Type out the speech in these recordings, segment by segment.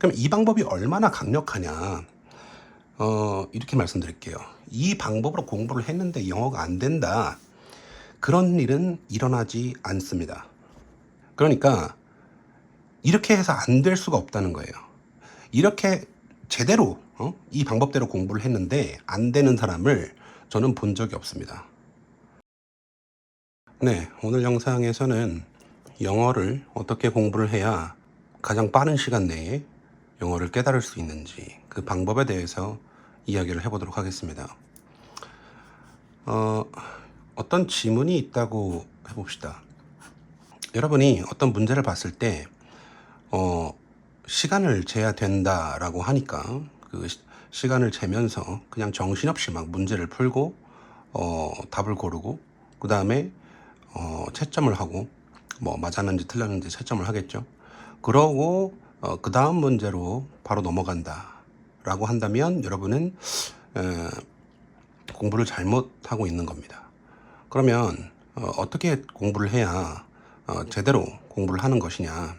그럼 이 방법이 얼마나 강력하냐? 이렇게 말씀드릴게요. 이 방법으로 공부를 했는데 영어가 안 된다. 그런 일은 일어나지 않습니다. 그러니까 이렇게 해서 안 될 수가 없다는 거예요. 이렇게 제대로 이 방법대로 공부를 했는데 안 되는 사람을 저는 본 적이 없습니다. 네, 오늘 영상에서는 영어를 어떻게 공부를 해야 가장 빠른 시간 내에 영어를 깨달을 수 있는지 그 방법에 대해서 이야기를 해보도록 하겠습니다. 어떤 지문이 있다고 해봅시다. 여러분이 어떤 문제를 봤을 때 시간을 재야 된다라고 하니까 그 시간을 재면서 그냥 정신없이 막 문제를 풀고 답을 고르고 그 다음에 채점을 하고 뭐 맞았는지 틀렸는지 채점을 하겠죠. 그러고 그 다음 문제로 바로 넘어간다라고 한다면 여러분은 공부를 잘못하고 있는 겁니다. 그러면 어떻게 공부를 해야 제대로 공부를 하는 것이냐?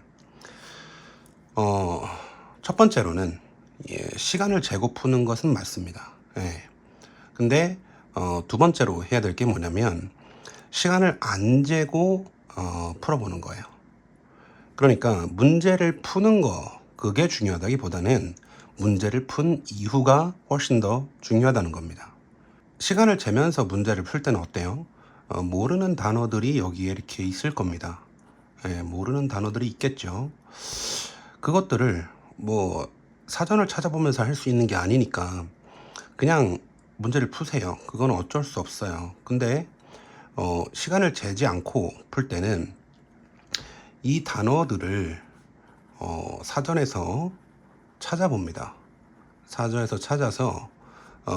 첫 번째로는 시간을 재고 푸는 것은 맞습니다. 예. 근데 두 번째로 해야 될 게 뭐냐면 시간을 안 재고 풀어보는 거예요. 그러니까 문제를 푸는 거 그게 중요하다기보다는 문제를 푼 이후가 훨씬 더 중요하다는 겁니다. 시간을 재면서 문제를 풀 때는 어때요? 모르는 단어들이 여기에 이렇게 있을 겁니다. 예, 모르는 단어들이 있겠죠. 그것들을 뭐 사전을 찾아보면서 할 수 있는 게 아니니까 그냥 문제를 푸세요. 그건 어쩔 수 없어요. 근데 시간을 재지 않고 풀 때는 이 단어들을 사전에서 찾아봅니다. 사전에서 찾아서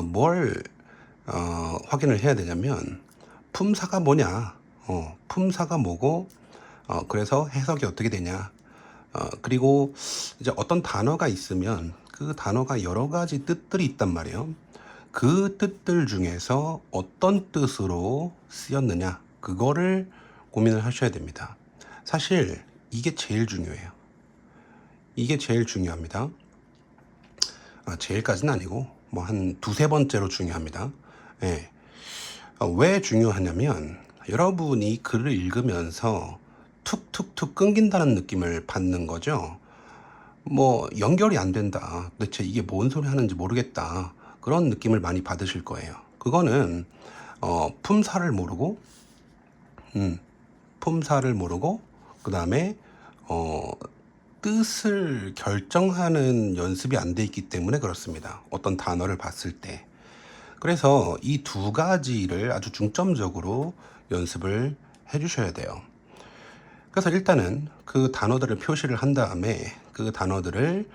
뭘 확인을 해야 되냐면 품사가 뭐냐, 품사가 뭐고, 그래서 해석이 어떻게 되냐, 그리고 이제 어떤 단어가 있으면 그 단어가 여러 가지 뜻들이 있단 말이에요. 그 뜻들 중에서 어떤 뜻으로 쓰였느냐, 그거를 고민을 하셔야 됩니다. 사실 이게 제일 중요해요. 이게 제일 중요합니다. 제일까지는 아니고 뭐 한 두세 번째로 중요합니다. 예. 왜 중요하냐면 여러분이 글을 읽으면서 툭툭툭 끊긴다는 느낌을 받는 거죠. 뭐 연결이 안 된다. 도대체 이게 뭔 소리 하는지 모르겠다. 그런 느낌을 많이 받으실 거예요. 그거는 품사를 모르고 품사를 모르고 그 다음에 뜻을 결정하는 연습이 안 돼 있기 때문에 그렇습니다. 어떤 단어를 봤을 때. 그래서 이 두 가지를 아주 중점적으로 연습을 해 주셔야 돼요. 그래서 일단은 그 단어들을 표시를 한 다음에 그 단어들을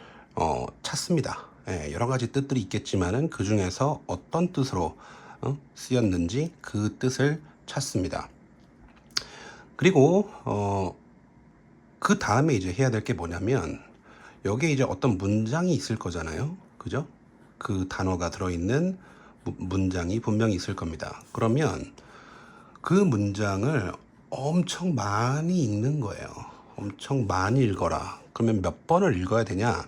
찾습니다. 예, 여러 가지 뜻들이 있겠지만은 그 중에서 어떤 뜻으로 쓰였는지 그 뜻을 찾습니다. 그리고 그 다음에 이제 해야 될 게 뭐냐면 여기에 이제 어떤 문장이 있을 거잖아요. 그죠? 그 단어가 들어있는 문장이 분명히 있을 겁니다. 그러면 그 문장을 엄청 많이 읽는 거예요. 엄청 많이 읽어라. 그러면 몇 번을 읽어야 되냐?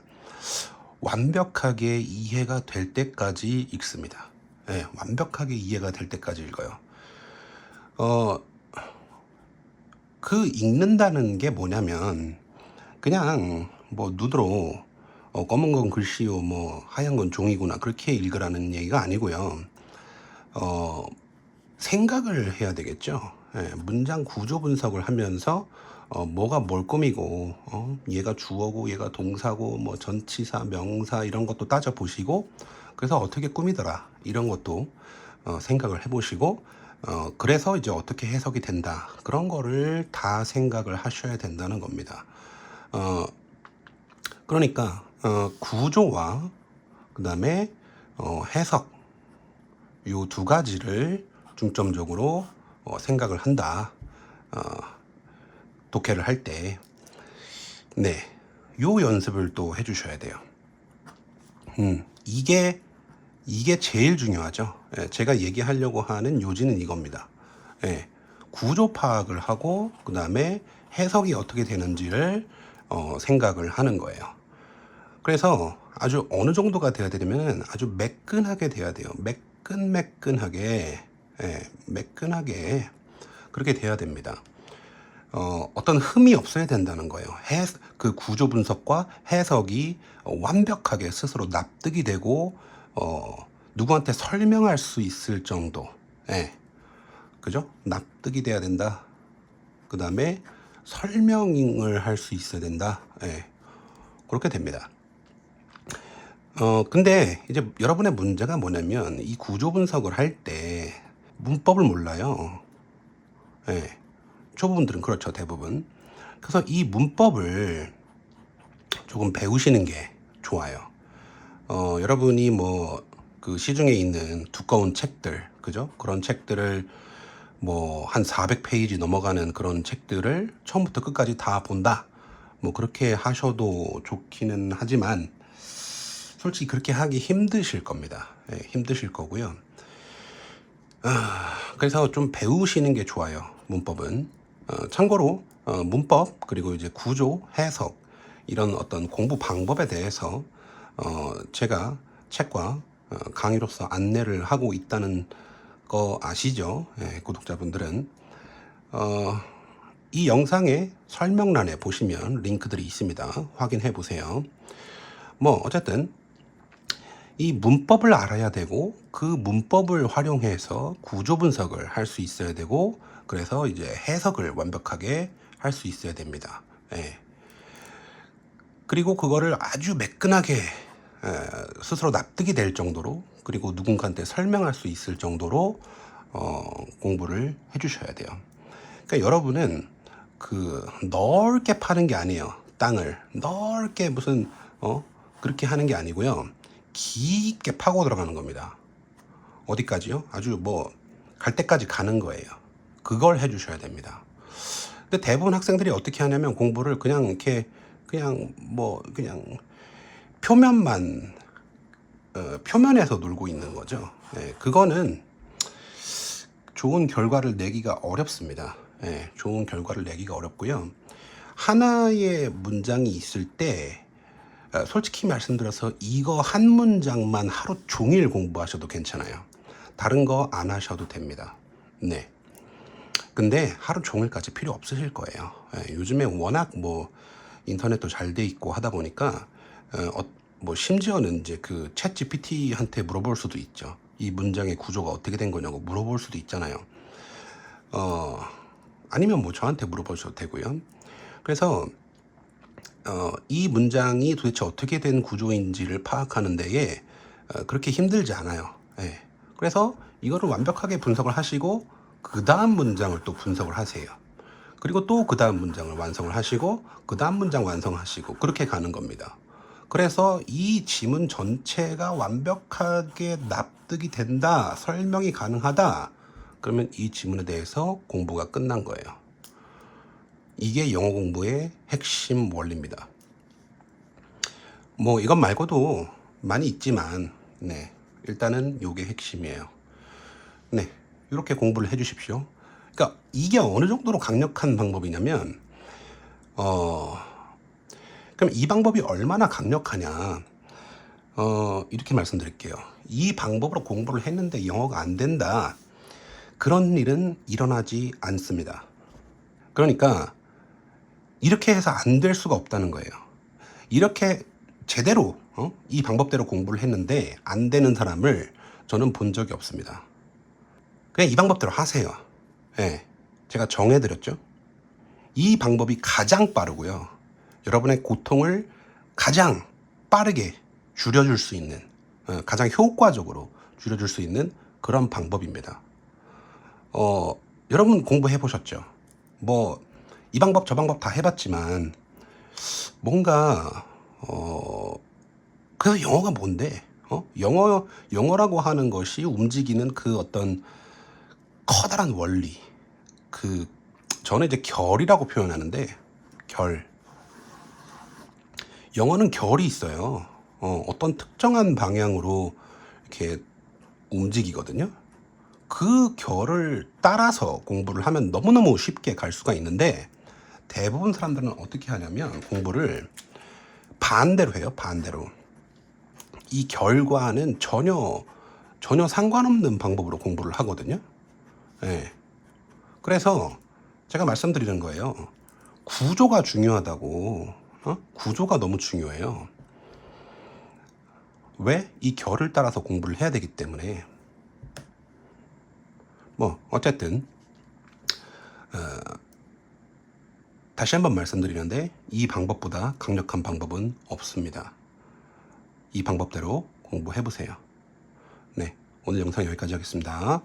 완벽하게 이해가 될 때까지 읽습니다. 네, 완벽하게 이해가 될 때까지 읽어요. 그 읽는다는 게 뭐냐면 그냥 뭐 눈으로 검은 건 글씨요, 뭐 하얀 건 종이구나 그렇게 읽으라는 얘기가 아니고요. 생각을 해야 되겠죠. 예, 문장 구조 분석을 하면서 뭐가 뭘 꾸미고 얘가 주어고 얘가 동사고 뭐 전치사 명사 이런 것도 따져 보시고 그래서 어떻게 꾸미더라 이런 것도 생각을 해보시고 그래서 이제 어떻게 해석이 된다 그런 거를 다 생각을 하셔야 된다는 겁니다. 그러니까 구조와 그 다음에 해석 요 두 가지를 중점적으로 생각을 한다. 독해를 할 때, 네, 요 연습을 또 해주셔야 돼요. 이게 제일 중요하죠. 예, 제가 얘기하려고 하는 요지는 이겁니다. 예, 구조 파악을 하고 그 다음에 해석이 어떻게 되는지를 생각을 하는 거예요. 그래서 아주 어느 정도가 돼야 되냐면 아주 매끈하게 돼야 돼요. 매끈매끈하게, 예, 매끈하게 그렇게 돼야 됩니다. 어떤 흠이 없어야 된다는 거예요. 그 구조 분석과 해석이 완벽하게 스스로 납득이 되고 누구한테 설명할 수 있을 정도, 예, 그죠? 납득이 돼야 된다. 그 다음에 설명을 할 수 있어야 된다. 예, 그렇게 됩니다. 근데 이제 여러분의 문제가 뭐냐면 이 구조 분석을 할 때 문법을 몰라요. 예, 초보분들은 그렇죠, 대부분. 그래서 이 문법을 조금 배우시는 게 좋아요. 여러분이 뭐 그 시중에 있는 두꺼운 책들, 그죠? 그런 책들을 뭐 한 400페이지 넘어가는 그런 책들을 처음부터 끝까지 다 본다. 뭐 그렇게 하셔도 좋기는 하지만 솔직히 그렇게 하기 힘드실 겁니다. 예, 힘드실 거고요. 그래서 좀 배우시는 게 좋아요. 문법은. 참고로 문법 그리고 이제 구조, 해석 이런 어떤 공부 방법에 대해서 제가 책과 강의로서 안내를 하고 있다는 거 아시죠? 예, 구독자분들은 이 영상의 설명란에 보시면 링크들이 있습니다. 확인해 보세요. 뭐 어쨌든 이 문법을 알아야 되고 그 문법을 활용해서 구조 분석을 할 수 있어야 되고 그래서 이제 해석을 완벽하게 할 수 있어야 됩니다. 예. 그리고 그거를 아주 매끈하게 스스로 납득이 될 정도로 그리고 누군가한테 설명할 수 있을 정도로 공부를 해주셔야 돼요. 그러니까 여러분은 그 넓게 파는 게 아니에요. 땅을 넓게 무슨 그렇게 하는 게 아니고요. 깊게 파고 들어가는 겁니다. 어디까지요? 아주 뭐 갈 때까지 가는 거예요. 그걸 해주셔야 됩니다. 근데 대부분 학생들이 어떻게 하냐면 공부를 그냥 이렇게 그냥 표면만 표면에서 놀고 있는 거죠. 예, 그거는 좋은 결과를 내기가 어렵습니다. 예, 좋은 결과를 내기가 어렵고요. 하나의 문장이 있을 때 솔직히 말씀드려서 이거 한 문장만 하루 종일 공부하셔도 괜찮아요. 다른 거 안 하셔도 됩니다. 네. 근데 하루 종일까지 필요 없으실 거예요. 예, 요즘에 워낙 뭐 인터넷도 잘 돼 있고 하다 보니까 뭐 심지어는 이제 그 챗 GPT한테 물어볼 수도 있죠. 이 문장의 구조가 어떻게 된 거냐고 물어볼 수도 있잖아요. 아니면 뭐 저한테 물어보셔도 되고요. 그래서 이 문장이 도대체 어떻게 된 구조인지를 파악하는 데에 그렇게 힘들지 않아요. 예. 그래서 이거를 완벽하게 분석을 하시고 그 다음 문장을 또 분석을 하세요. 그리고 또 그 다음 문장을 완성을 하시고 그 다음 문장 완성하시고 그렇게 가는 겁니다. 그래서 이 지문 전체가 완벽하게 납득이 된다, 설명이 가능하다, 그러면 이 지문에 대해서 공부가 끝난 거예요. 이게 영어 공부의 핵심 원리입니다. 뭐 이것 말고도 많이 있지만 네, 일단은 이게 핵심이에요. 네, 이렇게 공부를 해 주십시오. 그러니까 이게 어느 정도로 강력한 방법이냐면 그럼 이 방법이 얼마나 강력하냐, 이렇게 말씀드릴게요. 이 방법으로 공부를 했는데 영어가 안 된다, 그런 일은 일어나지 않습니다. 그러니까 이렇게 해서 안 될 수가 없다는 거예요. 이렇게 제대로 이 방법대로 공부를 했는데 안 되는 사람을 저는 본 적이 없습니다. 그냥 이 방법대로 하세요. 예, 제가 정해드렸죠. 이 방법이 가장 빠르고요. 여러분의 고통을 가장 빠르게 줄여줄 수 있는, 가장 효과적으로 줄여줄 수 있는 그런 방법입니다. 여러분 공부해 보셨죠? 뭐 이 방법 저 방법 다 해봤지만 뭔가 그래서 영어가 뭔데? 영어라고 하는 것이 움직이는 그 어떤 커다란 원리, 그 저는 이제 결이라고 표현하는데, 영어는 결이 있어요. 어떤 특정한 방향으로 이렇게 움직이거든요. 그 결을 따라서 공부를 하면 너무너무 쉽게 갈 수가 있는데 대부분 사람들은 어떻게 하냐면 공부를 반대로 해요. 반대로. 이 결과는 전혀 상관없는 방법으로 공부를 하거든요. 예. 그래서 제가 말씀드리는 거예요. 구조가 중요하다고. 구조가 너무 중요해요. 왜? 이 결을 따라서 공부를 해야 되기 때문에. 뭐 어쨌든 다시 한번 말씀드리는데 이 방법보다 강력한 방법은 없습니다. 이 방법대로 공부해 보세요. 네, 오늘 영상 여기까지 하겠습니다.